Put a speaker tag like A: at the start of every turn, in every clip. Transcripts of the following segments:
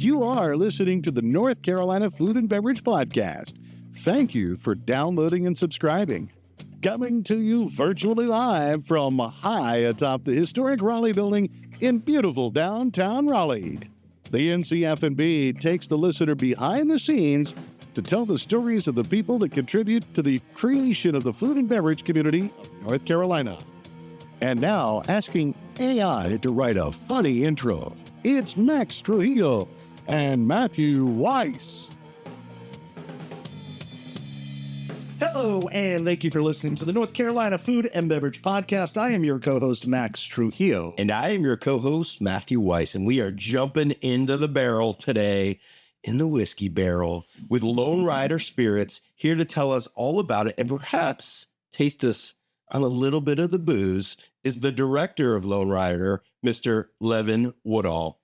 A: You are listening to the North Carolina Food and Beverage Podcast. Thank you for downloading and subscribing. Coming to you virtually live from high atop the historic Raleigh building in beautiful downtown Raleigh. The NCF&B takes the listener behind the scenes to tell the stories of the people that contribute to the creation of the food and beverage community of North Carolina. And now, asking AI to write a funny intro, it's Max Trujillo and Matthew Weiss.
B: Hello, and thank you for listening to the North Carolina Food and Beverage Podcast. I am your co-host, Max Trujillo.
C: And I am your co-host, Matthew Weiss, and we are jumping into the barrel today, in the whiskey barrel, with Lonerider Spirits, here to tell us all about it and perhaps taste us on a little bit of the booze, is the director of Lonerider, Mr. Levin Woodall.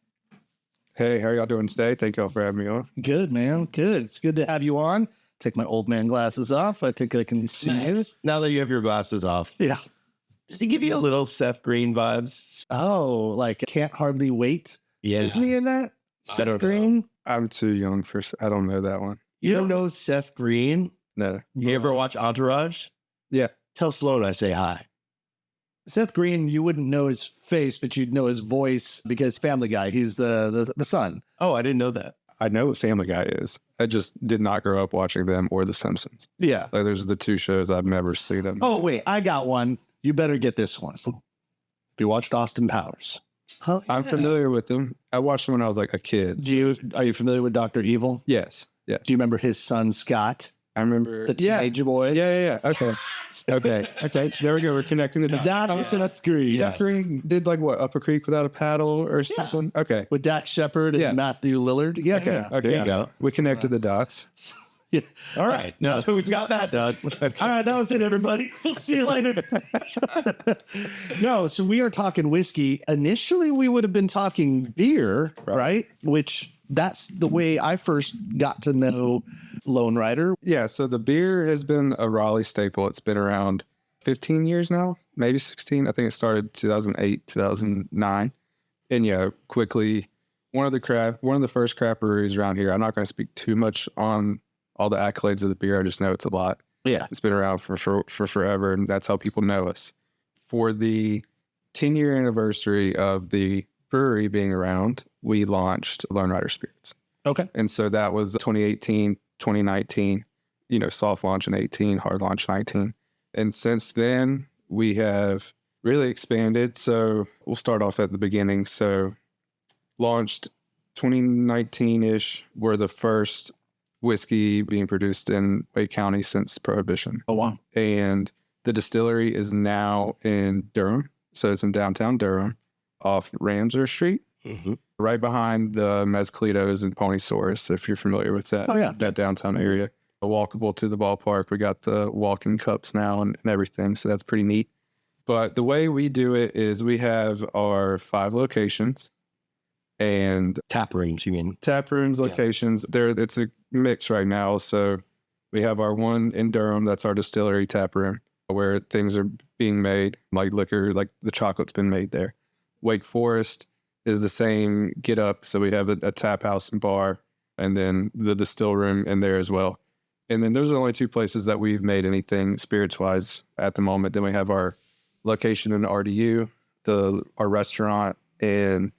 D: Hey, how are y'all doing today? Thank y'all for having me on.
B: Good, man. Good. It's good to have you on. Take my old man glasses off. I think I can see you.
C: Now that you have your glasses off.
B: Yeah.
C: Does he give you a little Seth Green vibes?
B: Oh, like Can't Hardly Wait.
C: Yeah.
B: Isn't he in that?
C: I don't
B: Seth Green?
D: I'm too young for, I don't know that one.
C: You don't know Seth Green?
D: No.
C: You ever watch Entourage?
D: Yeah.
C: Tell Sloan I say hi.
B: Seth Green, you wouldn't know his face, but you'd know his voice because Family Guy, he's the son.
C: Oh, I didn't know that.
D: I know what Family Guy is. I just did not grow up watching them or The Simpsons.
B: Yeah.
D: Like, there's the two shows I've never seen them.
B: Oh, wait, I got one. You better get this one. Have you watched Austin Powers? Oh, yeah.
D: I'm familiar with them. I watched them when I was like a kid.
B: Are you familiar with Dr. Evil?
D: Yes. Yes.
B: Do you remember his son, Scott?
D: I remember.
B: The teenage boy?
D: Yeah. Okay. Okay. There we go. We're connecting the dots.
B: That's Green.
D: Seth Green did like what? Up a Creek Without a Paddle or something? Okay.
B: With Dax Shepard and Matthew Lillard? Yeah.
D: Okay.
C: There you go.
D: We connected the dots.
B: Yeah.
C: All right. No, we've got that done.
B: All right, that was it, everybody. We'll see you later. No, so we are talking whiskey. Initially, we would have been talking beer, right? Which that's the way I first got to know Lonerider.
D: Yeah, so the beer has been a Raleigh staple. It's been around 15 years now, maybe 16. I think it started 2008, 2009. And yeah, quickly, one of the first craft breweries around here. I'm not going to speak too much on all the accolades of the beer. I just know it's a lot.
B: Yeah.
D: It's been around for forever, and that's how people know us. For the 10-year anniversary of the brewery being around, we launched Lonerider Spirits.
B: Okay.
D: And so that was 2018, 2019, soft launch in 18, hard launch 19. And since then, we have really expanded. So we'll start off at the beginning. So launched 2019-ish, were the first whiskey being produced in Wake County since Prohibition.
B: Oh, wow.
D: And the distillery is now in Durham. So it's in downtown Durham off Ramsar Street, right behind the Mezcalitos and Ponysaurus, if you're familiar with that.
B: Oh, yeah.
D: That downtown area. Walkable to the ballpark. We got the walk-in cups now and everything. So that's pretty neat. But the way we do it is we have our 5 locations. And
C: Tap rooms, you mean?
D: Tap rooms, locations. It's a mix right now. So we have our one in Durham, that's our distillery tap room, where things are being made, like liquor, like the chocolate's been made there. Wake Forest is the same get up. So we have a tap house and bar, and then the distill room in there as well. And then those are the only 2 places that we've made anything spirits-wise at the moment. Then we have our location in RDU, our restaurant, and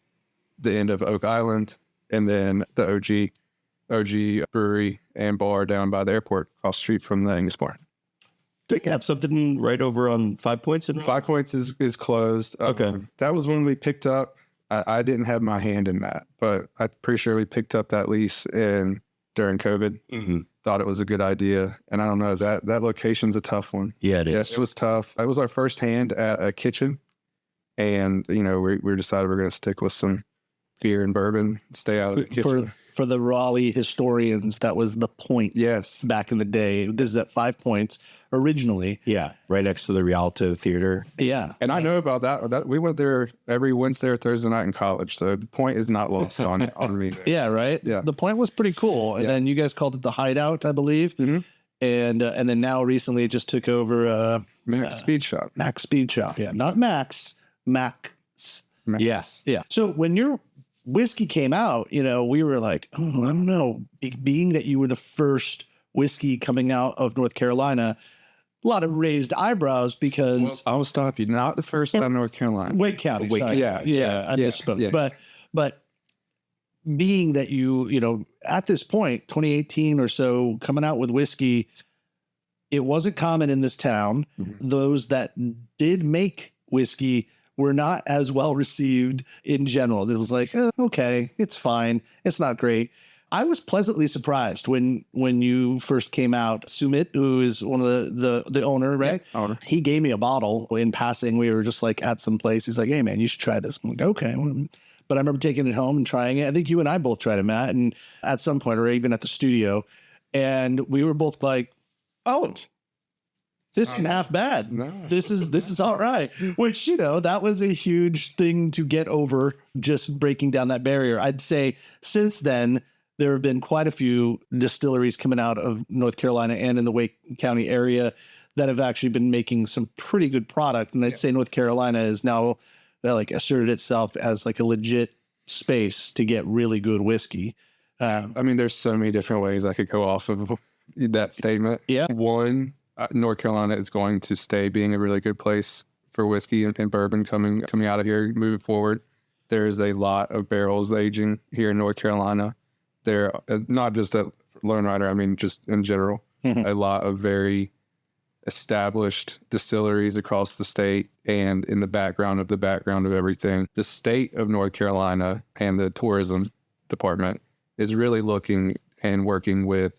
D: the end of Oak Island, and then the OG brewery and bar down by the airport, across the street from the Angus Barn.
C: Do you have something right over on 5 Points?
D: 5 Points is closed.
C: Okay.
D: That was when we picked up. I didn't have my hand in that, but I'm pretty sure we picked up that lease during COVID.
C: Mm-hmm.
D: Thought it was a good idea. And I don't know, that location's a tough one.
C: Yeah, it is.
D: Yes, it was tough. It was our first hand at a kitchen. And, we decided we're going to stick with some beer and bourbon, stay out of the kitchen.
B: For the Raleigh historians, that was the point.
D: Yes.
B: Back in the day. This is at 5 Points originally.
C: Yeah, right next to the Rialto Theater.
B: Yeah.
D: And I know about that. We went there every Wednesday or Thursday night in college. So the point is not lost on me.
B: Yeah, right?
D: Yeah.
B: The point was pretty cool. And then you guys called it the Hideout, I believe.
D: Mm-hmm.
B: And then now recently it just took over
D: Max Speed Shop.
B: Max Speed Shop. Yeah. Not Max. Max.
C: Yes.
B: Yeah. So when you're whiskey came out, we were like, oh, I don't know. Being that you were the first whiskey coming out of North Carolina, a lot of raised eyebrows because
D: I'll stop you. Not the first out of North Carolina.
B: Wake County.
D: Wake
B: Sorry.
D: County.
B: Yeah, I misspoke.
D: Yeah.
B: But being that you at this point, 2018 or so, coming out with whiskey, it wasn't common in this town.
D: Mm-hmm.
B: Those that did make whiskey were not as well received in general. It was like, okay, it's fine. It's not great. I was pleasantly surprised when you first came out. Sumit, who is one of the owner, right?
D: Yeah, owner.
B: He gave me a bottle in passing. We were just like at some place. He's like, hey man, you should try this. I'm like, okay. But I remember taking it home and trying it. I think you and I both tried it, Matt, and at some point, or even at the studio. And we were both like, oh, this isn't half bad.
D: No.
B: This is all right. Which, that was a huge thing to get over, just breaking down that barrier. I'd say since then, there have been quite a few distilleries coming out of North Carolina and in the Wake County area that have actually been making some pretty good product. And I'd say North Carolina is now like asserted itself as like a legit space to get really good whiskey.
D: I mean, there's so many different ways I could go off of that statement.
B: Yeah.
D: One, North Carolina is going to stay being a really good place for whiskey and bourbon coming out of here moving forward. There is a lot of barrels aging here in North Carolina. There, not just at Lonerider, I mean, just in general, a lot of very established distilleries across the state, and in the background of everything, the state of North Carolina and the tourism department is really looking and working with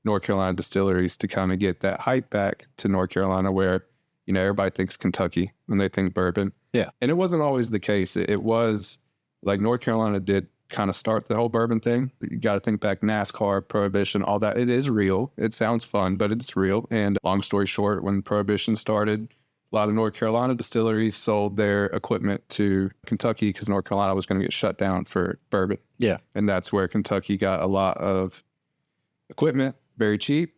D: North Carolina distilleries to kind of get that hype back to North Carolina, where, everybody thinks Kentucky when they think bourbon.
B: Yeah.
D: And it wasn't always the case. It was like North Carolina did kind of start the whole bourbon thing. You got to think back, NASCAR, Prohibition, all that. It is real. It sounds fun, but it's real. And long story short, when Prohibition started, a lot of North Carolina distilleries sold their equipment to Kentucky because North Carolina was going to get shut down for bourbon.
B: Yeah.
D: And that's where Kentucky got a lot of equipment, very cheap,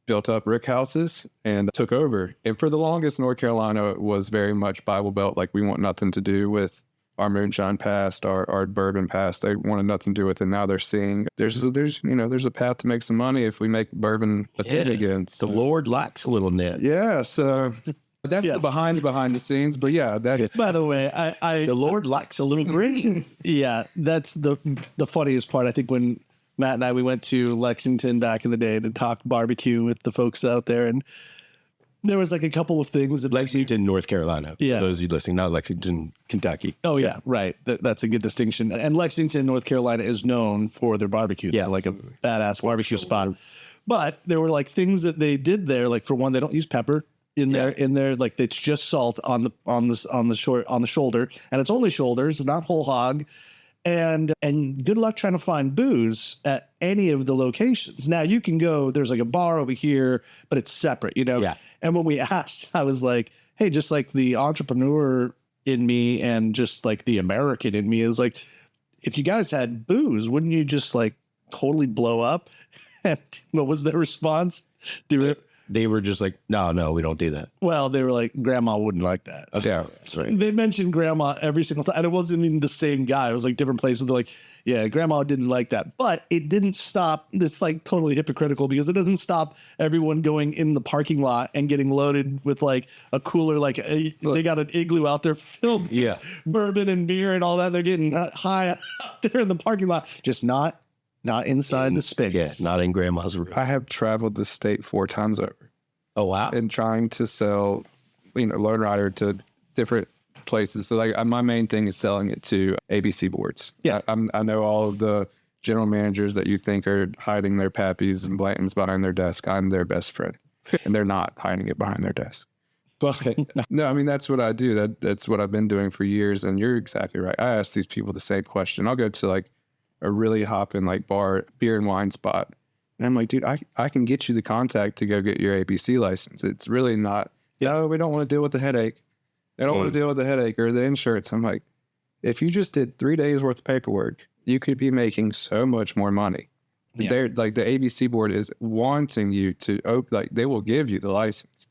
D: built up rick houses, and took over. And for the longest, North Carolina was very much Bible Belt. Like, we want nothing to do with our moonshine past, our bourbon past. They wanted nothing to do with it. Now they're seeing there's a path to make some money if we make bourbon a thing again.
C: The Lord likes a little net.
D: Yeah, so that's the behind the scenes. But yeah, that's
B: By the way,
C: The Lord likes a little green.
B: yeah, that's the funniest part. I think when Matt and we went to Lexington back in the day to talk barbecue with the folks out there, and there was like a couple of things that
C: Lexington, North Carolina.
B: Yeah.
C: For those of you listening, not Lexington, Kentucky.
B: Oh yeah, right. That's a good distinction. And Lexington, North Carolina is known for their barbecue.
C: Yeah,
B: like a badass barbecue spot. But there were like things that they did there. Like, for one, they don't use pepper in there. Like, it's just salt on the shoulder, and it's only shoulders, not whole hog. And good luck trying to find booze at any of the locations. Now, you can go, there's like a bar over here, but it's separate,
C: Yeah.
B: And when we asked, I was like, hey, just like the entrepreneur in me and just like the American in me is like, if you guys had booze, wouldn't you just like totally blow up? And what was their response?
C: They were just like, no, we don't do that.
B: Well, they were like, grandma wouldn't like that.
C: Okay, that's right.
B: They mentioned grandma every single time. And it wasn't even the same guy. It was like different places. They're like, yeah, grandma didn't like that. But it didn't stop. It's like totally hypocritical because it doesn't stop everyone going in the parking lot and getting loaded with like a cooler. Like they got an igloo out there filled with bourbon and beer and all that. They're getting high out there in the parking lot. Just not inside the space.
C: Yeah, not in grandma's room.
D: I have traveled the state 4 times over.
C: Oh, wow.
D: And trying to sell, Lonerider to different places. So like my main thing is selling it to ABC boards.
B: Yeah.
D: I know all of the general managers that you think are hiding their pappies and Blantons behind their desk. I'm their best friend, and they're not hiding it behind their desk. But no, I mean, that's what I do. That's what I've been doing for years. And you're exactly right. I ask these people the same question. I'll go to like a really hopping like bar, beer and wine spot. And I'm like, dude, I can get you the contact to go get your ABC license. It's really not, no, we don't want to deal with the headache. They don't want to deal with the headache or the insurance. I'm like, if you just did 3 days worth of paperwork, you could be making so much more money.
B: Yeah.
D: They're like, the ABC board is wanting you to like, they will give you the license.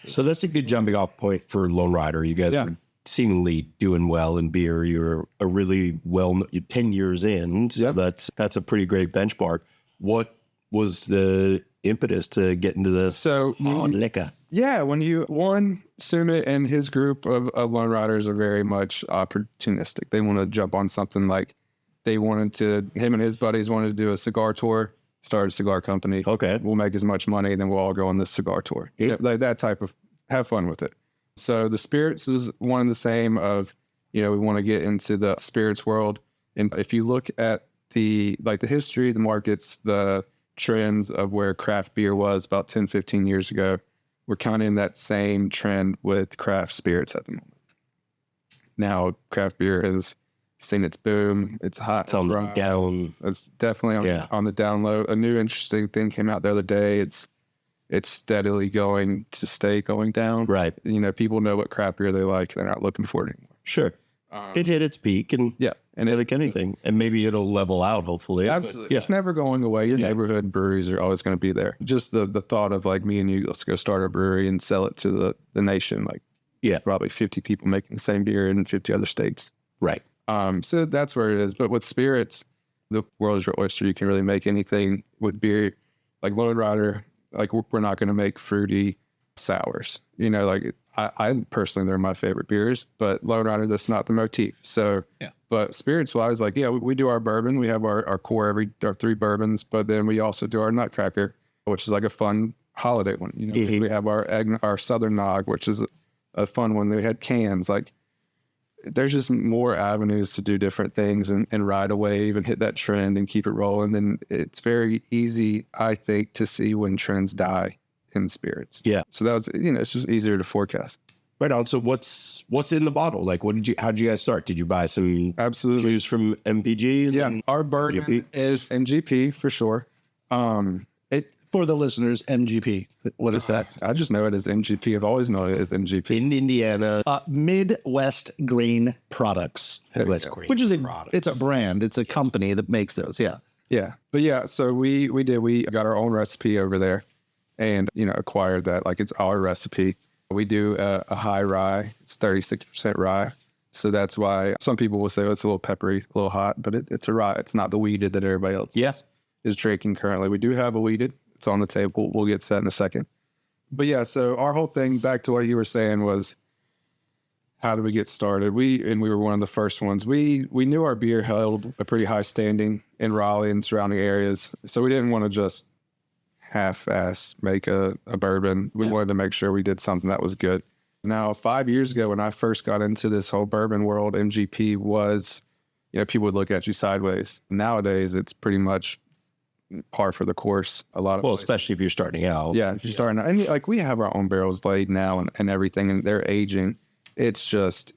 C: So that's a good jumping off point for Lonerider. You guys were seemingly doing well in beer. You're a really you're 10 years in. So that's a pretty great benchmark. What was the impetus to get into this
D: So
C: liquor?
D: yeah, Sumit and his group of Lone Riders are very much opportunistic. They want to jump on something like him and his buddies wanted to do a cigar tour, start a cigar company.
C: Okay.
D: We'll make as much money, then we'll all go on this cigar tour.
C: Yeah.
D: Like that type of, have fun with it. So the spirits was one and the same of, we want to get into the spirits world. And if you look at the history, the markets, the trends of where craft beer was about 10, 15 years ago, we're kind of in that same trend with craft spirits at the moment. Now, craft beer has seen its boom. It's hot.
C: It's on the down.
D: It's definitely on the down low. A new interesting thing came out the other day. It's steadily going down.
C: Right.
D: People know what craft beer they like. They're not looking for it anymore.
C: Sure. It hit its peak, and like anything, and maybe it'll level out. Hopefully,
D: absolutely. It's never going away. Your neighborhood breweries are always going to be there. Just the thought of like me and you, let's go start a brewery and sell it to the nation. Like, probably 50 people making the same beer in 50 other states.
C: Right.
D: So that's where it is. But with spirits, the world is your oyster. You can really make anything with beer. Like Lone Rider, like we're not going to make fruity sours. Like I personally, they're my favorite beers, but Lone Rider, that's not the motif. So, but spirits wise, like, we do our bourbon. We have our core, our 3 bourbons, but then we also do our Nutcracker, which is like a fun holiday one. We have our Southern Nog, which is a fun one. We had cans. Like, there's just more avenues to do different things and ride a wave and hit that trend and keep it rolling. And it's very easy, I think, to see when trends die in spirits. Yeah. So that was, it's just easier to forecast.
C: Right on. So what's in the bottle? Like, how did you guys start? Did you buy some juice from MPG?
D: Yeah. Our bourbon is MGP for sure.
B: For the listeners, MGP. What is that?
D: I just know it as MGP. I've always known it as MGP.
C: In Indiana.
B: Midwest Grain Products.
C: Midwest Grain
B: Which is
C: Products.
B: It's a brand. It's a company that makes those. Yeah.
D: Yeah. But so we got our own recipe over there and, acquired that. Like, it's our recipe. We do a high rye. It's 36% rye. So that's why some people will say, it's a little peppery, a little hot, but it's a rye. It's not the weeded that everybody else is drinking currently. We do have a weeded. It's on the table. We'll get to that in a second. But so our whole thing, back to what you were saying, was how do we get started? We were one of the first ones. We knew our beer held a pretty high standing in Raleigh and surrounding areas. So we didn't want to just half-ass make a bourbon. We wanted to make sure we did something that was good. Now, 5 years ago, when I first got into this whole bourbon world, MGP was, people would look at you sideways. Nowadays, it's pretty much par for the course. A lot of places.
C: Especially if you're starting out.
D: Yeah, if you're starting out. And like, we have our own barrels laid now and everything, and they're aging. It's just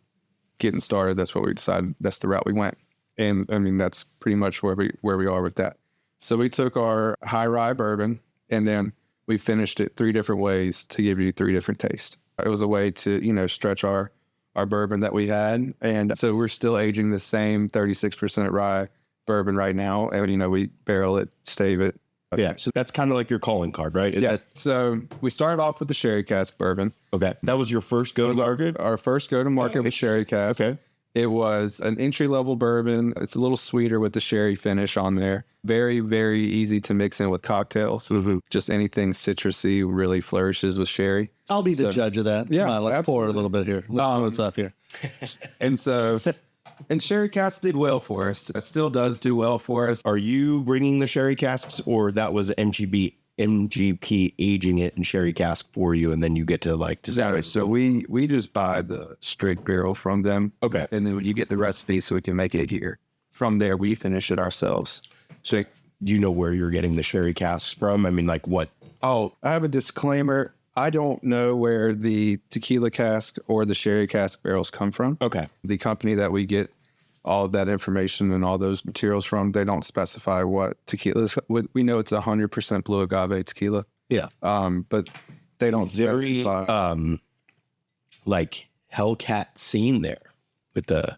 D: getting started. That's what we decided. That's the route we went. And I mean, that's pretty much where we are with that. So we took our high rye bourbon and then we finished it 3 different ways to give you 3 different tastes. It was a way to, stretch our bourbon that we had. And so we're still aging the same 36% rye bourbon right now. And, we barrel it, stave it.
C: Yeah. So that's kind of like your calling card, right?
D: So we started off with the sherry cask bourbon.
C: Okay. That was your first go-to-market?
D: Our first go-to-market with sherry cask.
C: Okay.
D: It was an entry-level bourbon. It's a little sweeter with the sherry finish on there. Very, very easy to mix in with cocktails. Mm-hmm. Just anything citrusy really flourishes with sherry.
B: I'll be the judge of that.
D: Yeah,
B: Come on, let's
D: absolutely.
B: pour a little bit here. Let's see what's up here.
D: And sherry cask did well for us. It still does do well for us.
C: Are you bringing the sherry casks, or that was MGP aging it in sherry cask for you, and then you get to
D: Exactly. So we just buy the straight barrel from them.
C: Okay.
D: And then you get the recipe so we can make it here. From there, we finish it ourselves.
C: So do you know where you're getting the sherry casks from? I mean, like what?
D: Oh, I have a disclaimer. I don't know where the tequila cask or the sherry cask barrels come from.
C: Okay.
D: The company that we get all of that information and all those materials from, they don't specify what tequila is. We know it's 100% blue agave tequila.
C: Yeah.
D: But they don't specify.
C: Like Hellcat scene there with the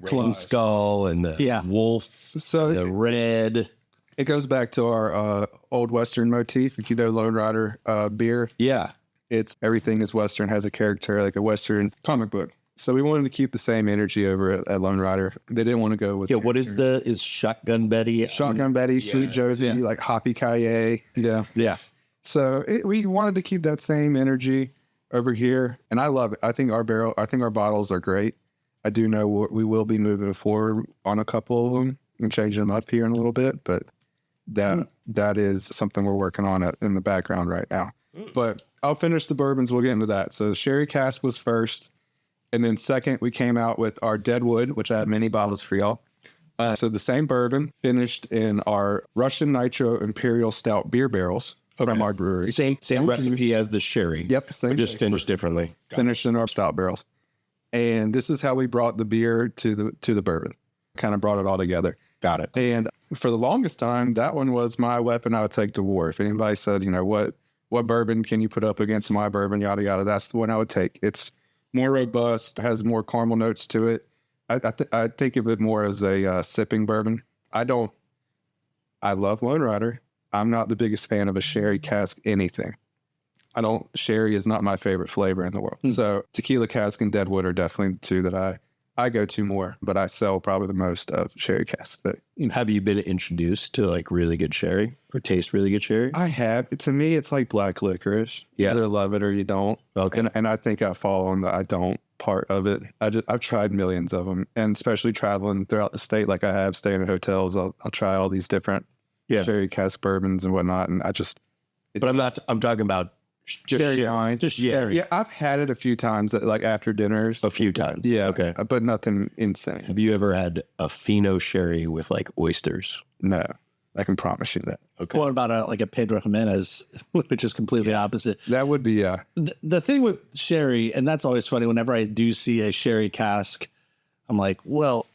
C: Clean Skull and the wolf,
D: so
C: the red.
D: It goes back to our old Western motif. If you know Lone Rider beer.
C: Yeah.
D: It's everything is Western, has a character like a Western comic book. So we wanted to keep the same energy over at Lone Rider. They didn't want to go with
C: What is Shotgun Betty?
D: Shotgun Betty, Sweet Josie, like Hoppy Kaye. Yeah.
C: Yeah.
D: So we wanted to keep that same energy over here, and I love it. I think our bottles are great. I do know we will be moving forward on a couple of them and changing them up here in a little bit, but that is something we're working on in the background right now. But I'll finish the bourbons. We'll get into that. So Sherry Cask was first. And then second, we came out with our Deadwood, which I have many bottles for y'all. So the same bourbon finished in our Russian Nitro Imperial Stout beer barrels from our brewery.
C: Same recipe as the sherry.
D: Yep. Same.
C: Just finished differently.
D: Finished in our stout barrels. And this is how we brought the beer to the bourbon. Kind of brought it all together.
C: Got it.
D: And for the longest time, that one was my weapon I would take to war. If anybody said, what bourbon can you put up against my bourbon, yada, yada, that's the one I would take. It's more robust, has more caramel notes to it. I think of it more as a sipping bourbon. I love Lone Rider. I'm not the biggest fan of a sherry cask anything. Sherry is not my favorite flavor in the world. So tequila cask and Deadwood are definitely the two that I go to more, but I sell probably the most of sherry casks.
C: Have you been introduced to like really good sherry or taste really good sherry?
D: I have. To me, it's like black licorice. You either love it or you don't.
C: Okay.
D: And I think I fall on the I don't part of it. I've tried millions of them, and especially traveling throughout the state like I have, staying in hotels, I'll try all these different sherry cask bourbons and whatnot. And
C: But I'm talking about
D: sherry wine.
C: Just sherry.
D: Yeah, I've had it a few times, like after dinners.
C: A few times.
D: Yeah.
C: Okay.
D: But nothing insane.
C: Have you ever had a Fino sherry with like oysters?
D: No, I can promise you that.
C: Okay.
B: What about like a Pedro Jimenez, which is completely opposite?
D: That would be,
B: The thing with sherry, and that's always funny, whenever I do see a sherry cask, I'm like, well,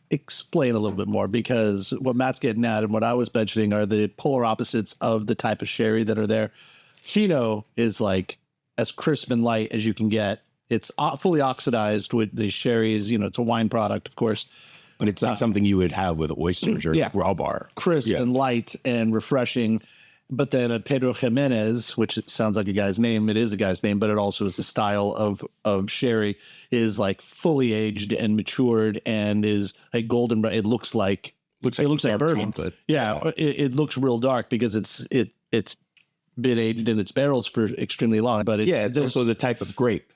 B: explain a little bit more, because what Matt's getting at and what I was mentioning are the polar opposites of the type of sherry that are there. Fino is like as crisp and light as you can get. It's fully oxidized with the sherries. It's a wine product, of course.
C: But it's not something you would have with oysters or raw bar.
B: Crisp and light and refreshing. But then a Pedro Jimenez, which it sounds like a guy's name, it is a guy's name, but it also is a style of sherry, is like fully aged and matured and is like golden. It looks like bourbon.
C: Chocolate.
B: Yeah, it looks real dark because it's been aged in its barrels for extremely long. But
C: it's also the type of grape.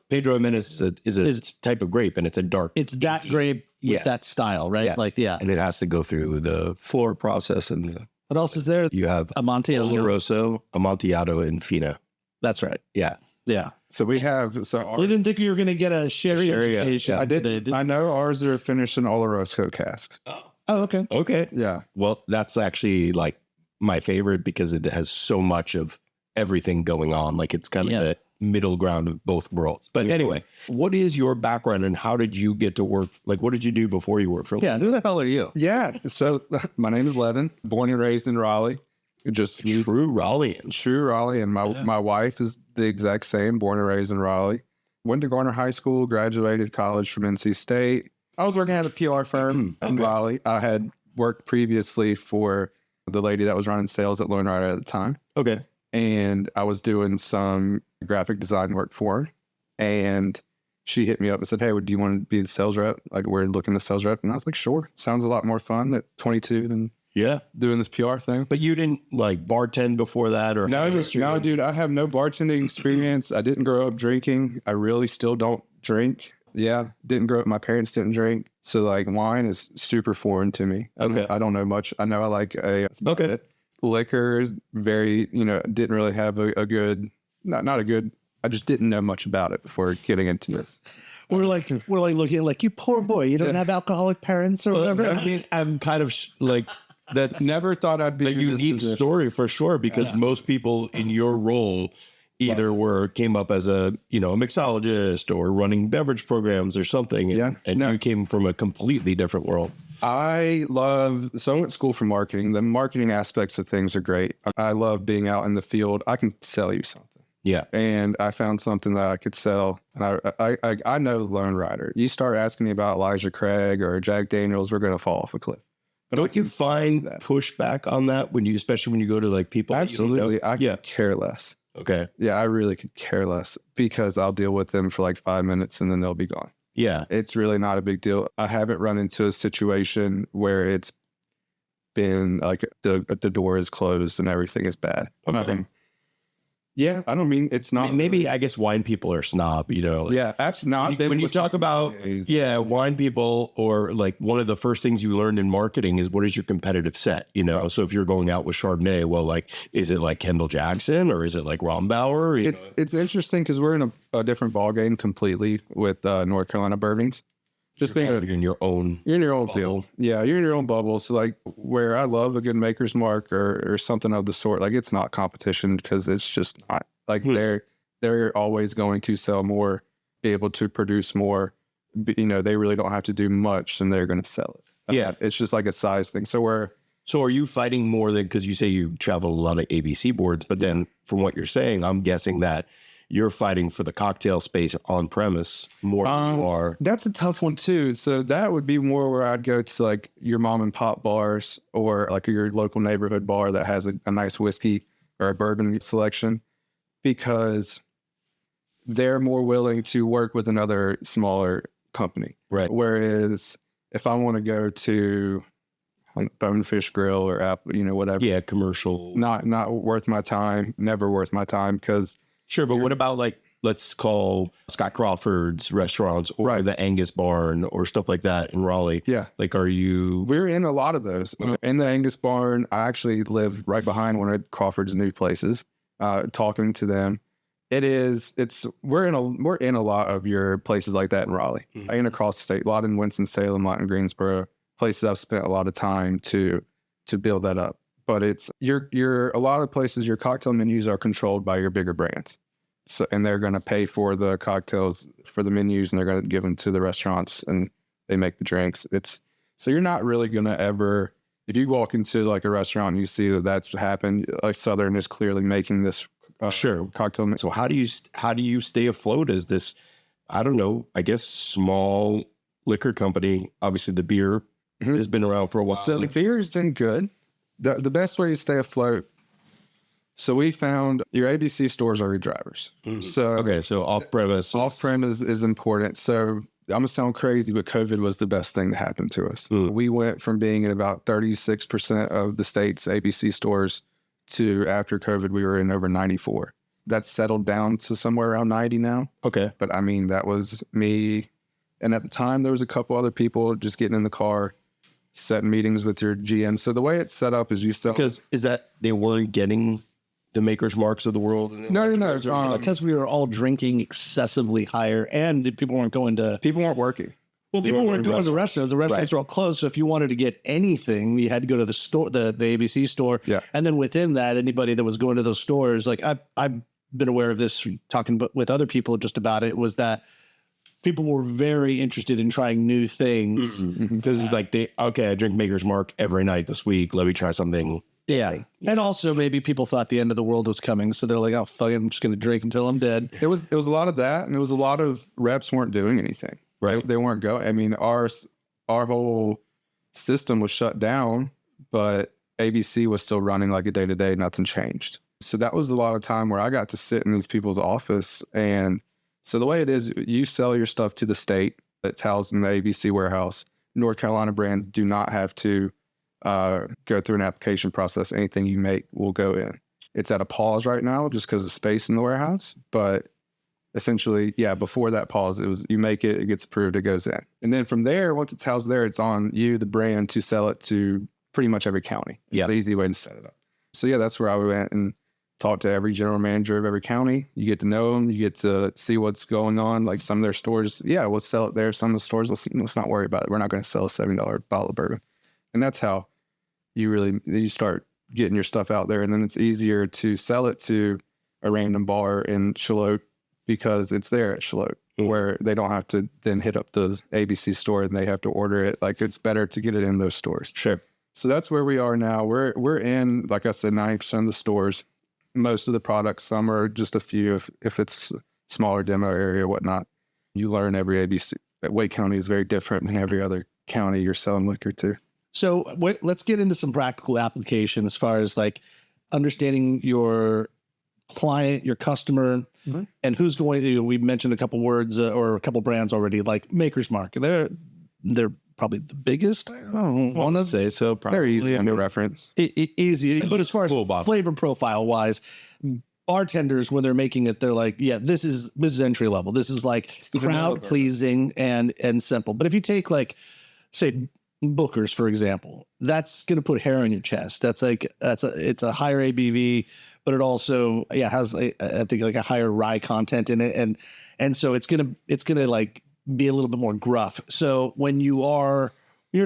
C: Pedro Jimenez is a type of grape, and it's a dark.
B: It's that grape with that style, right?
C: And it has to go through the floor process. And
B: what else is there?
C: You have
B: Amontillado.
C: Oloroso, Amontillado, and Fino.
B: That's right.
C: Yeah.
D: So we have.
B: We didn't think you were going to get a sherry education.
D: I did.
B: Today,
D: I know ours are finished in Oloroso casks.
B: Oh, okay.
C: Okay.
D: Yeah.
C: Well, that's actually like my favorite because it has so much of everything going on. Like it's kind of the middle ground of both worlds. But anyway, what is your background and how did you get to work? Like, what did you do before you worked for?
B: Yeah. Who the hell are you?
D: Yeah. So my name is Levin, born and raised in Raleigh. Just
C: true Raleigh.
D: And my wife is the exact same, born and raised in Raleigh. Went to Garner High School, graduated college from NC State. I was working at a PR firm in Raleigh. I had worked previously for the lady that was running sales at Lone Rider at the time.
C: Okay.
D: And I was doing some graphic design work for her. And she hit me up and said, hey, do you want to be the sales rep? Like, we're looking to sales rep. And I was like, sure. Sounds a lot more fun at 22 than doing this PR thing.
C: But you didn't like bartend before that? Or
D: No, dude, I have no bartending experience. I didn't grow up drinking. I really still don't drink. Yeah, didn't grow up. My parents didn't drink. So like wine is super foreign to me.
C: Okay.
D: I don't know much. I know I like liquor is very, didn't really have a good, not a good, I just didn't know much about it before getting into this.
B: We're like looking like, you poor boy, you don't have alcoholic parents or whatever.
C: I mean, I'm kind of like, that's
D: Never thought I'd be
C: a unique story for sure, because most people in your role either came up as a mixologist or running beverage programs or something. And you came from a completely different world.
D: So I went to school for marketing. The marketing aspects of things are great. I love being out in the field. I can sell you something.
C: Yeah.
D: And I found something that I could sell. And I know Lone Rider. You start asking me about Elijah Craig or Jack Daniels, we're going to fall off a cliff.
C: But don't you find pushback on that especially when you go to like people?
D: Absolutely. I care less.
C: Okay.
D: Yeah, I really could care less because I'll deal with them for like 5 minutes and then they'll be gone.
C: Yeah.
D: It's really not a big deal. I haven't run into a situation where it's been like the door is closed and everything is bad.
C: Okay.
D: Nothing. Yeah, I don't mean it's not.
C: Maybe I guess wine people are snob, you know. Like,
D: Yeah, actually, no.
C: when you talk about wine people, or like one of the first things you learned in marketing is what is your competitive set, you know. So if you're going out with Chardonnay, well, like, is it like Kendall Jackson or is it like Rombauer?
D: It's interesting because we're in a different ballgame completely with North Carolina bourbons. Just being
C: you're in your own.
D: You're in your own
C: bubble.
D: field. Yeah, you're in your own bubble. So like where I love a good maker's mark or something of the sort, like it's not competition because it's just not like they're always going to sell more, be able to produce more. You know, they really don't have to do much and they're going to sell it.
C: Yeah.
D: It's just like a size thing. So
C: are you fighting more than, because you say you travel a lot of ABC boards, but then from what you're saying, I'm guessing that you're fighting for the cocktail space on premise more than you are.
D: That's a tough one too. So that would be more where I'd go to like your mom and pop bars or like your local neighborhood bar that has a nice whiskey or a bourbon selection, because they're more willing to work with another smaller company.
C: Right.
D: Whereas if I want to go to like Bonefish Grill or Apple, you know, whatever.
C: Yeah, commercial.
D: Not worth my time. Never worth my time because.
C: Sure, but what about like, let's call Scott Crawford's restaurants or the Angus Barn or stuff like that in Raleigh?
D: Yeah.
C: Like, we're
D: in a lot of those.
C: Okay.
D: In the Angus Barn, I actually live right behind one of Crawford's new places, talking to them. We're in a lot of your places like that in Raleigh.
C: Mm-hmm.
D: In across the state, a lot in Winston-Salem, a lot in Greensboro, places I've spent a lot of time to build that up. But it's a lot of places, your cocktail menus are controlled by your bigger brands. So, and they're going to pay for the cocktails for the menus and they're going to give them to the restaurants and they make the drinks. So you're not really going to ever, if you walk into like a restaurant and you see that that's happened, like Southern is clearly making this cocktail.
C: So how do you stay afloat as this, I don't know, I guess small liquor company? Obviously the beer has been around for a while.
D: So the beer has been good. The best way to stay afloat. So we found your ABC stores are your drivers.
C: Mm-hmm. So off-premise.
D: Off-premise is important. So I'm going to sound crazy, but COVID was the best thing that happened to us. We went from being in about 36% of the state's ABC stores to after COVID, we were in over 94. That's settled down to somewhere around 90 now.
C: Okay.
D: But I mean, that was me. And at the time, there was a couple other people just getting in the car, setting meetings with your GM. So the way it's set up is you sell.
C: Because is that they weren't getting the Maker's Marks of the world?
D: No.
B: Because we were all drinking excessively higher and people weren't
D: working.
B: Well, people weren't going to restaurants. The restaurants were all closed. So if you wanted to get anything, you had to go to the store, the ABC store.
D: Yeah.
B: And then within that, anybody that was going to those stores, like I've been aware of this, talking with other people just about it, was that people were very interested in trying new things.
C: Because it's like, I drink Maker's Mark every night this week. Let me try something.
B: Yeah. And also maybe people thought the end of the world was coming. So they're like, oh, fuck it, I'm just going to drink until I'm dead.
D: It was a lot of that. And it was a lot of reps weren't doing anything.
C: Right.
D: They weren't going. I mean, our whole system was shut down, but ABC was still running like a day-to-day. Nothing changed. So that was a lot of time where I got to sit in these people's office. And so the way it is, you sell your stuff to the state that's housed in the ABC warehouse. North Carolina brands do not have to go through an application process. Anything you make will go in. It's at a pause right now just because of space in the warehouse. But essentially, before that pause, it was you make it, it gets approved, it goes in. And then from there, once it's housed there, it's on you, the brand, to sell it to pretty much every county. It's the easy way to set it up. So that's where I went and talked to every general manager of every county. You get to know them. You get to see what's going on. Like some of their stores, we'll sell it there. Some of the stores, let's not worry about it. We're not going to sell a $70 bottle of bourbon. And that's how you start getting your stuff out there. And then it's easier to sell it to a random bar in Charlotte because it's there at Charlotte, where they don't have to then hit up the ABC store and they have to order it. Like it's better to get it in those stores.
C: Sure.
D: So that's where we are now. We're in, like I said, 90% of the stores. Most of the products, some are just a few. If it's smaller demo area, whatnot, you learn every ABC. Wake County is very different than every other county you're selling liquor to.
B: So let's get into some practical application as far as like understanding your client, your customer, and who's going to, we mentioned a couple words or a couple brands already, like Maker's Mark. They're probably the biggest. I don't want to
C: say so. Probably.
D: Very easy under reference.
B: Easy. But as far as flavor profile wise, bartenders, when they're making it, they're like, yeah, this is entry level. This is like crowd pleasing and simple. But if you take like, say, Booker's, for example, that's going to put hair on your chest. It's a higher ABV, but it also has I think like a higher rye content in it, and so it's gonna like be a little bit more gruff. So when you're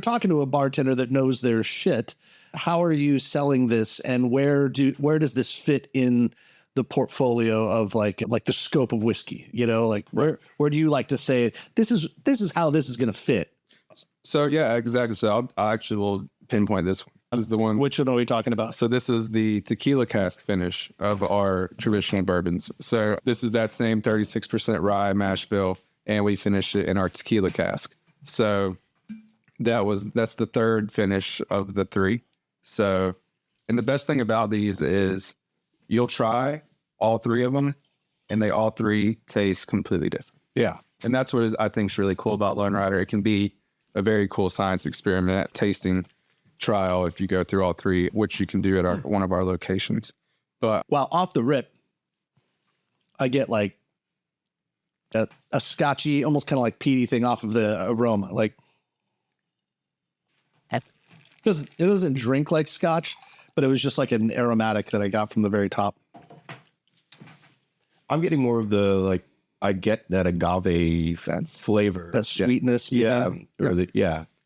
B: talking to a bartender that knows their shit, how are you selling this, and where does this fit in the portfolio of like the scope of whiskey? You know, like where do you like to say this is how this is going to fit?
D: So yeah, exactly. So I actually will pinpoint this one. This is the one.
B: Which one are we talking about?
D: So this is the tequila cask finish of our traditional bourbons. So this is that same 36% rye mash bill, and we finish it in our tequila cask. So that's the third finish of the three. So, and the best thing about these is you'll try all three of them, and they all three taste completely different.
B: Yeah.
D: And that's what I think is really cool about Lonerider. It can be a very cool science experiment, tasting trial if you go through all three, which you can do at one of our locations. But
B: off the rip, I get like a scotchy, almost kind of like peaty thing off of the aroma. Like, because it doesn't drink like scotch, but it was just like an aromatic that I got from the very top.
C: I'm getting more of the I get that agave flavor,
B: that sweetness.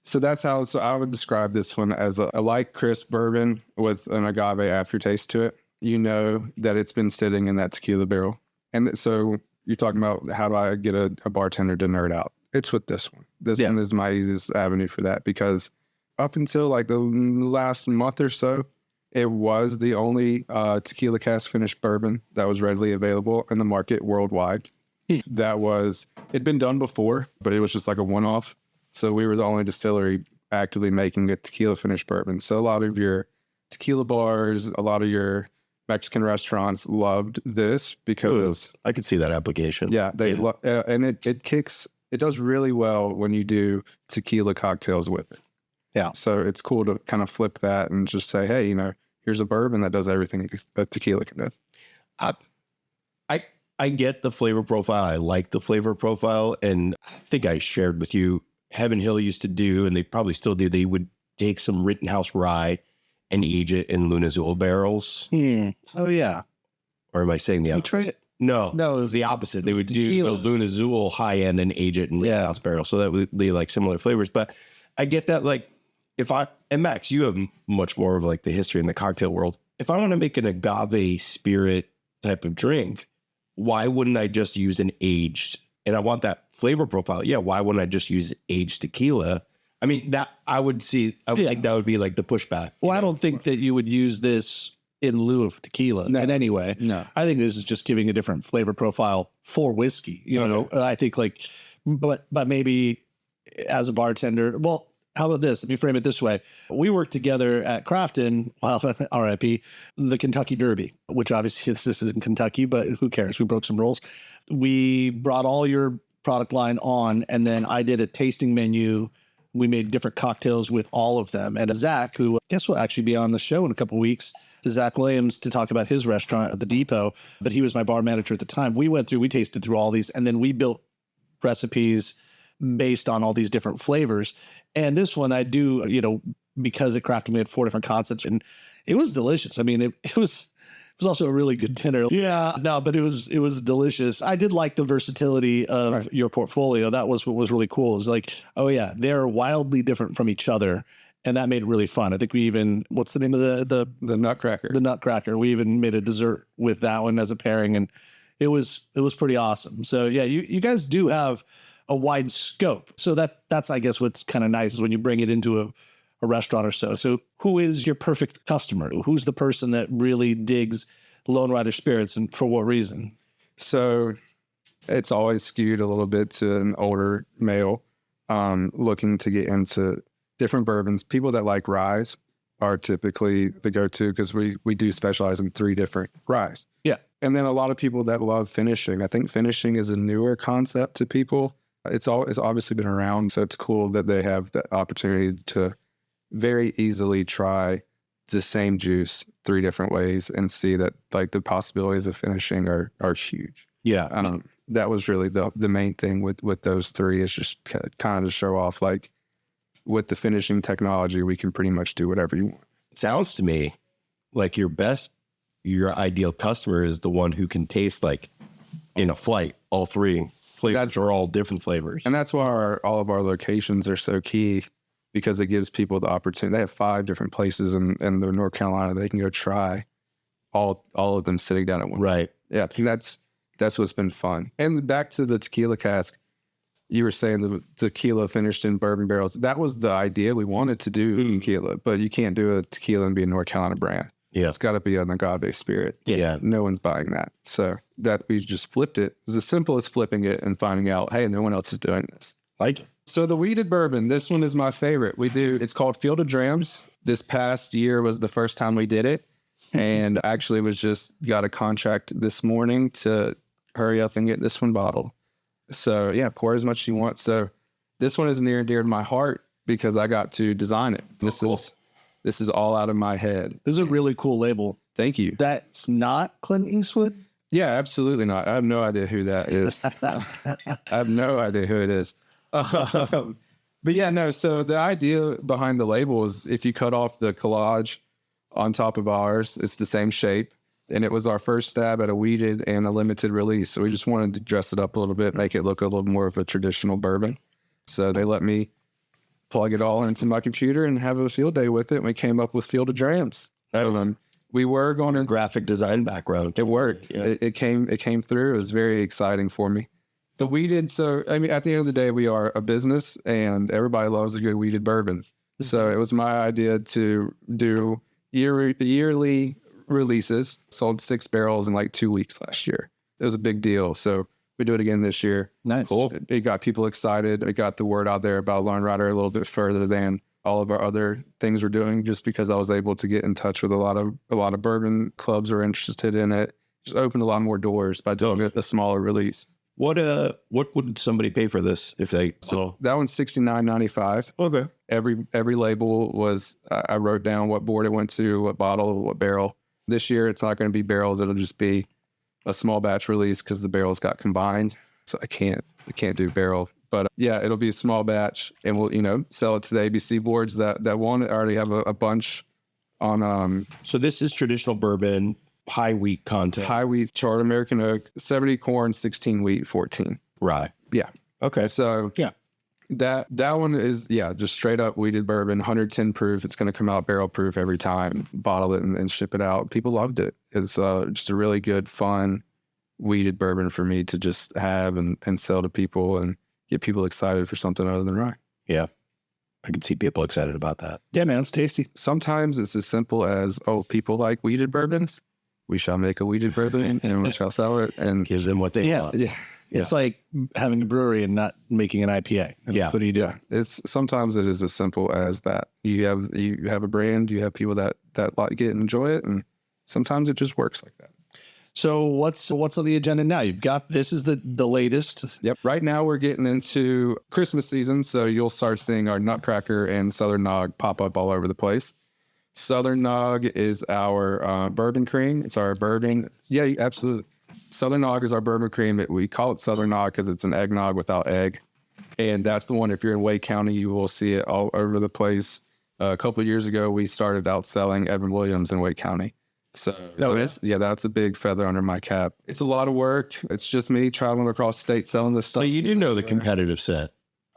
D: So that's how. So I would describe this one as a light, crisp bourbon with an agave aftertaste to it. You know that it's been sitting in that tequila barrel, and so you're talking about how do I get a bartender to nerd out? It's with this one. This one is my easiest avenue for that, because up until like the last month or so, it was the only tequila cask finished bourbon that was readily available in the market worldwide. It'd been done before, but it was just like a one-off. So we were the only distillery actively making a tequila finished bourbon. So a lot of your tequila bars, a lot of your Mexican restaurants loved this because
C: I could see that application.
D: Yeah, and it does really well when you do tequila cocktails with it.
B: Yeah.
D: So it's cool to kind of flip that and just say, hey, here's a bourbon that does everything that tequila can do.
C: I get the flavor profile. I like the flavor profile. And I think I shared with you, Heaven Hill used to do, and they probably still do, they would take some Rittenhouse rye and age it in Luna Azul barrels.
B: Oh, yeah.
C: Or am I saying the opposite? No, it was the opposite. They would do the Luna Azul high end and age it in Rittenhouse barrels. So that would be like similar flavors. But I get that, like, and Max, you have much more of like the history in the cocktail world. If I want to make an agave spirit type of drink, why wouldn't I just use an aged, and I want that flavor profile? Yeah. Why wouldn't I just use aged tequila? I mean, I would think that would be like the pushback.
B: Well, I don't think that you would use this in lieu of tequila in any way.
D: No.
B: I think this is just giving a different flavor profile for whiskey. I think like, but maybe as a bartender, well, how about this? Let me frame it this way. We worked together at Crafton, RIP, the Kentucky Derby, which obviously this is in Kentucky, but who cares? We broke some rules. We brought all your product line on, and then I did a tasting menu. We made different cocktails with all of them. And Zach, who I guess will actually be on the show in a couple of weeks, Zach Williams, to talk about his restaurant at the Depot, but he was my bar manager at the time. We tasted through all these, and then we built recipes based on all these different flavors. And this one I do, because at Crafton we had 4 different concepts, and it was delicious. I mean, it was also a really good dinner. Yeah, no, but it was delicious. I did like the versatility of your portfolio. That was what was really cool. It was like, oh yeah, they're wildly different from each other. And that made it really fun. I think we even, what's the name of the
D: Nutcracker?
B: The Nutcracker. We even made a dessert with that one as a pairing, and it was pretty awesome. So yeah, you guys do have a wide scope. So that's I guess what's kind of nice is when you bring it into a restaurant or so. So who is your perfect customer? Who's the person that really digs Lonerider Spirits, and for what reason?
D: So it's always skewed a little bit to an older male looking to get into different bourbons, people that like ryes, are typically the go-to because we do specialize in 3 different ryes.
B: Yeah.
D: And then a lot of people that love finishing. I think finishing is a newer concept to people. It's obviously been around, so it's cool that they have the opportunity to very easily try the same juice 3 different ways and see that like the possibilities of finishing are huge.
C: Yeah.
D: That was really the main thing with those 3 is just kind of to show off like with the finishing technology, we can pretty much do whatever you want.
C: It sounds to me like your ideal customer is the one who can taste like in a flight, all 3 flavors are all different flavors.
D: And that's why all of our locations are so key, because it gives people the opportunity. They have 5 different places in the North Carolina they can go try all of them sitting down at one.
C: Right.
D: Yeah. I think that's what's been fun. And back to the tequila cask, you were saying the tequila finished in bourbon barrels. That was the idea. We wanted to do tequila, but you can't do a tequila and be a North Carolina brand.
C: Yeah.
D: It's got to be an agave spirit.
C: Yeah.
D: No one's buying that. So that we just flipped it. It was as simple as flipping it and finding out, hey, no one else is doing this.
C: Like it.
D: So the weeded bourbon, this one is my favorite. It's called Field of Drams. This past year was the first time we did it. And actually got a contract this morning to hurry up and get this one bottled. So yeah, pour as much as you want. So this one is near and dear to my heart because I got to design it. This is all out of my head.
B: This is a really cool label.
D: Thank you.
B: That's not Clint Eastwood?
D: Yeah, absolutely not. I have no idea who that is. I have no idea who it is. But yeah, no. So the idea behind the label is if you cut off the collage on top of ours, it's the same shape. And it was our first stab at a weeded and a limited release. So we just wanted to dress it up a little bit, make it look a little more of a traditional bourbon. So they let me plug it all into my computer and have a field day with it. And we came up with Field of Drams. We were going to
C: Graphic design background.
D: It worked. Yeah. It came through. It was very exciting for me. The weeded. So, I mean, at the end of the day, we are a business and everybody loves a good weeded bourbon. So it was my idea to do yearly releases. Sold 6 barrels in like 2 weeks last year. It was a big deal. So we do it again this year.
B: Nice.
D: Cool. It got people excited. It got the word out there about Lonerider a little bit further than all of our other things we're doing, just because I was able to get in touch with a lot of bourbon clubs are interested in it. Just opened a lot more doors by doing a smaller release.
C: What would somebody pay for this if they
D: That one's $69.95.
C: Okay.
D: Every label was I wrote down what board it went to, what bottle, what barrel. This year it's not going to be barrels. It'll just be a small batch release because the barrels got combined. So I can't do barrel. But yeah, it'll be a small batch, and we'll sell it to the ABC boards that want it. I already have a bunch on.
C: So this is traditional bourbon, high wheat content.
D: High wheat, charred American oak, 70 corn, 16 wheat, 14
C: rye.
D: Yeah.
C: Okay.
D: So
B: Yeah.
D: That one is just straight up weeded bourbon, 110 proof. It's going to come out barrel proof every time. Bottle it and ship it out. People loved it. It's just a really good, fun weeded bourbon for me to just have and sell to people and get people excited for something other than rye.
C: Yeah. I can see people excited about that.
B: Yeah, man, it's tasty.
D: Sometimes it's as simple as, people like weeded bourbons. We shall make a weeded bourbon and we shall sell it. And
C: Gives them what they want.
D: yeah.
B: It's like having a brewery and not making an IPA.
C: Yeah.
B: What do you do?
D: Sometimes it is as simple as that. You have a brand, you have people that like it and enjoy it, and sometimes it just works like that.
B: So what's on the agenda now? You've got, this is the latest.
D: Yep. Right now we're getting into Christmas season, so you'll start seeing our Nutcracker and Southern Nog pop up all over the place. Southern Nog is our bourbon cream. It's our bourbon. Yeah, absolutely. Southern Nog is our bourbon cream. We call it Southern Nog because it's an eggnog without egg. And that's the one, if you're in Wake County, you will see it all over the place. A couple of years ago, we started out selling Evan Williams in Wake County. So that's a big feather under my cap. It's a lot of work. It's just me traveling across the state selling this stuff.
C: So you do know the competitive set.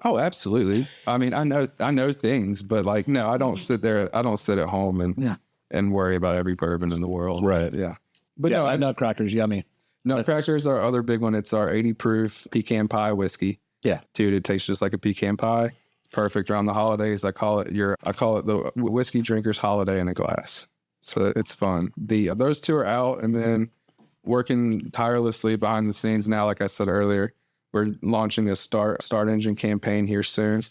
D: Oh, absolutely. I mean, I know things, but no, I don't sit there. I don't sit at home and worry about every bourbon in the world.
C: Right.
D: Yeah. But
B: no, Nutcracker's yummy.
D: Nutcracker's our other big one. It's our 80 proof pecan pie whiskey.
B: Yeah.
D: Dude, it tastes just like a pecan pie. Perfect around the holidays. I call it the whiskey drinker's holiday in a glass. So it's fun. Those two are out, and then working tirelessly behind the scenes now. Like I said earlier, we're launching a start engine campaign here soon.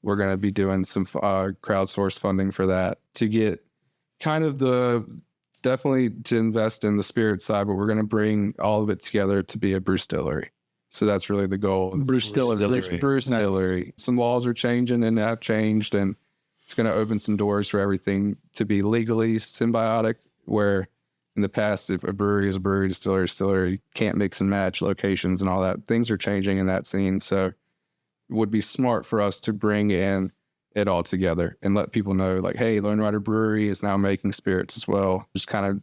D: We're going to be doing some crowdsource funding for that to get kind of definitely to invest in the spirit side, but we're going to bring all of it together to be a brew distillery. So that's really the goal.
B: Brew distillery.
D: Brew distillery. Some laws are changing and have changed, and it's going to open some doors for everything to be legally symbiotic, where in the past, if a brewery is a brewery, distillery can't mix and match locations and all that. Things are changing in that scene. So it would be smart for us to bring in it all together and let people know, like, hey, Lonerider Brewery is now making spirits as well. Just kind of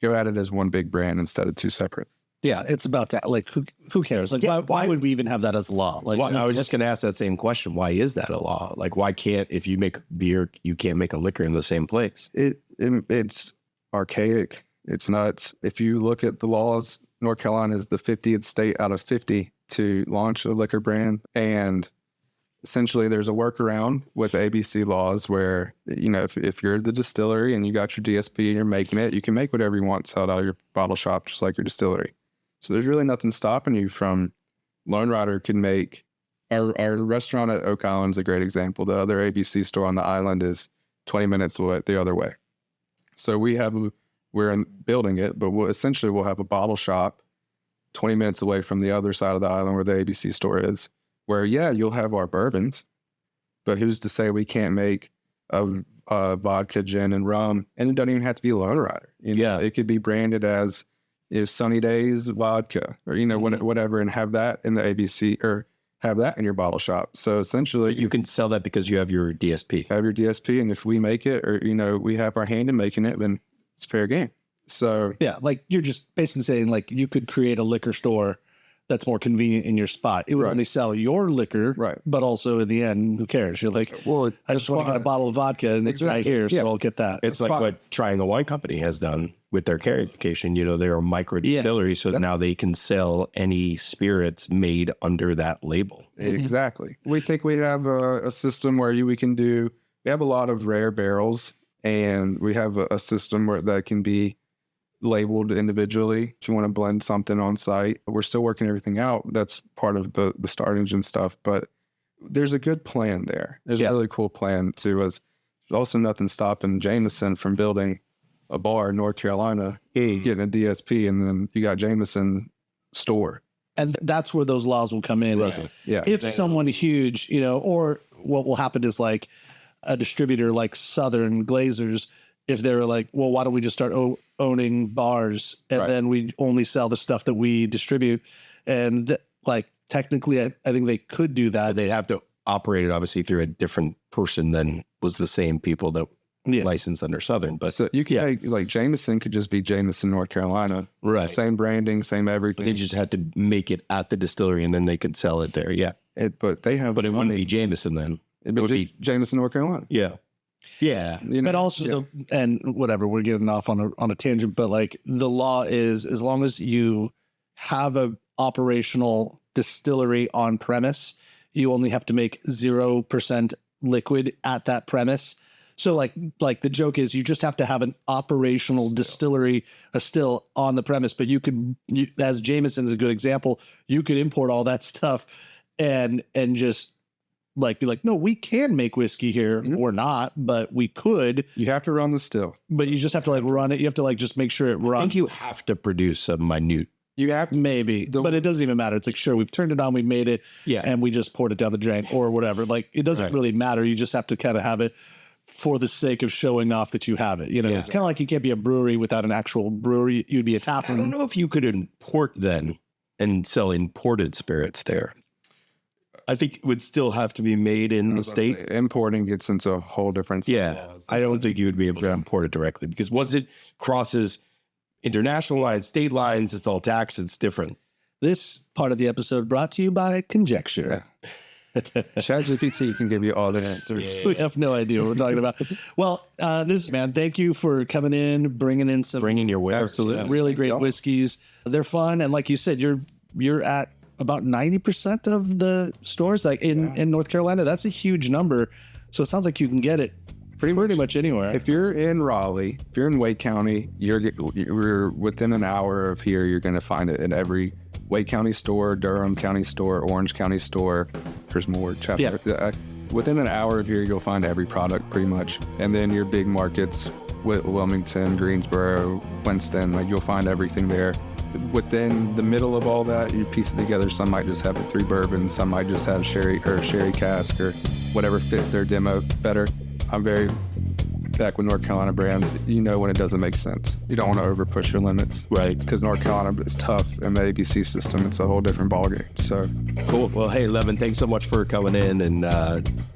D: go at it as one big brand instead of two separate.
B: Yeah, it's about that. Like, who cares? Like, why would we even have that as a law? Like,
C: I was just going to ask that same question. Why is that a law? Like, why can't, if you make beer, you can't make a liquor in the same place?
D: It's archaic. It's nuts. If you look at the laws, North Carolina is the 50th state out of 50 to launch a liquor brand. And essentially there's a workaround with ABC laws where, you know, if you're the distillery and you got your DSP and you're making it, you can make whatever you want, sell it out of your bottle shop, just like your distillery. So there's really nothing stopping you from. Lonerider can make our restaurant at Oak Island is a great example. The other ABC store on the island is 20 minutes away, the other way. So we're building it, but we'll have a bottle shop 20 minutes away from the other side of the island where the ABC store is, where, yeah, you'll have our bourbons, but who's to say we can't make a vodka, gin, and rum, and it doesn't even have to be Lonerider. Yeah, it could be branded as, you know, Sunny Days vodka, or, you know, whatever, and have that in the ABC, or have that in your bottle shop. So essentially,
C: but you can sell that because you have your DSP.
D: Have your DSP, and if we make it, or, you know, we have our hand in making it, then it's fair game. So
B: yeah, like, you're just basically saying, like, you could create a liquor store that's more convenient in your spot. It would only sell your liquor, right? But also in the end, who cares? You're like, well, I just want to get a bottle of vodka, and it's right here, so I'll get that.
C: It's like what Triangle Wine Company has done with their carry application. You know, they're a micro distillery, so now they can sell any spirits made under that label.
D: Exactly. We think we have a system where we have a lot of rare barrels, and we have a system where that can be labeled individually if you want to blend something on site. We're still working everything out. That's part of the start engine stuff, but there's a good plan there. There's a really cool plan too. There's also nothing stopping Jameson from building a bar in North Carolina, getting a DSP, and then you got Jameson store.
B: And that's where those laws will come in.
D: Yeah.
B: If someone huge, you know, or what will happen is, like, a distributor like Southern Glazers, if they're like, well, why don't we just start owning bars, and then we only sell the stuff that we distribute? And like, technically, I think they could do that.
C: They'd have to operate it obviously through a different person than was the same people that licensed under Southern. But
D: so you can like Jameson could just be Jameson, North Carolina.
C: Right.
D: Same branding, same everything.
C: But they just had to make it at the distillery, and then they could sell it there. Yeah.
D: But it
C: wouldn't be Jameson then.
D: It would be Jameson, North Carolina.
C: Yeah. Yeah.
B: You know, but also and whatever, we're getting off on a tangent, but like, the law is, as long as you have a operational distillery on premise, you only have to make 0% liquid at that premise. So like the joke is, you just have to have an operational distillery, a still on the premise. But you, as Jameson is a good example, you could import all that stuff and just like be like, no, we can make whiskey here or not, but we could.
D: You have to run the still,
B: but you just have to like run it. You have to like just make sure it runs.
C: I think you have to produce a minute.
D: You have to,
B: maybe, but it doesn't even matter. It's like, sure, we've turned it on, we made it, and we just poured it down the drain or whatever. Like, it doesn't really matter. You just have to kind of have it for the sake of showing off that you have it. You know, it's kind of like you can't be a brewery without an actual brewery. You'd be a tap room.
C: I don't know if you could import then and sell imported spirits there. I think it would still have to be made in the state.
D: Importing gets into a whole different
C: laws. I don't think you would be able to import it directly, because once it crosses international lines, state lines, it's all taxed. It's different.
B: This part of the episode brought to you by Conjecture.
D: ChatGPT can give you all the answers.
B: We have no idea what we're talking about. Well, thank you for coming in, bringing your wares.
C: Absolutely.
B: Really great whiskeys. They're fun. And like you said, you're at about 90% of the stores like in North Carolina. That's a huge number. So it sounds like you can get it pretty much anywhere.
D: If you're in Raleigh, if you're in Wake County, you're within an hour of here. You're going to find it in every Wake County store, Durham County store, Orange County store. There's more. Within an hour of here, you'll find every product pretty much. And then your big markets, Wilmington, Greensboro, Winston. Like you'll find everything there. Within the middle of all that, you piece it together. Some might just have the 3 bourbons, some might just have sherry cask or whatever fits their demo better. I'm very back with North Carolina brands. You know when it doesn't make sense. You don't want to over push your limits,
C: Right.
D: Because North Carolina is tough, and the ABC system, it's a whole different ballgame. So
C: Cool. Well, hey, Levin, thanks so much for coming in and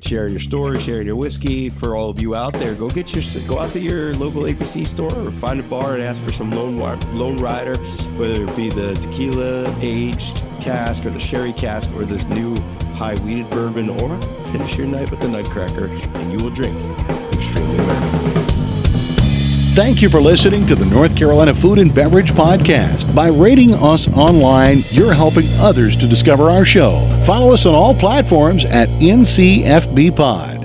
C: sharing your story, sharing your whiskey. For all of you out there, go out to your local APC store or find a bar and ask for some Lone Rider, whether it be the tequila aged cask or the sherry cask or this new high wheated bourbon, or finish your night with the Nutcracker, and you will drink extremely American.
A: Thank you for listening to the North Carolina Food and Beverage Podcast. By rating us online, you're helping others to discover our show. Follow us on all platforms at NCFB Pod.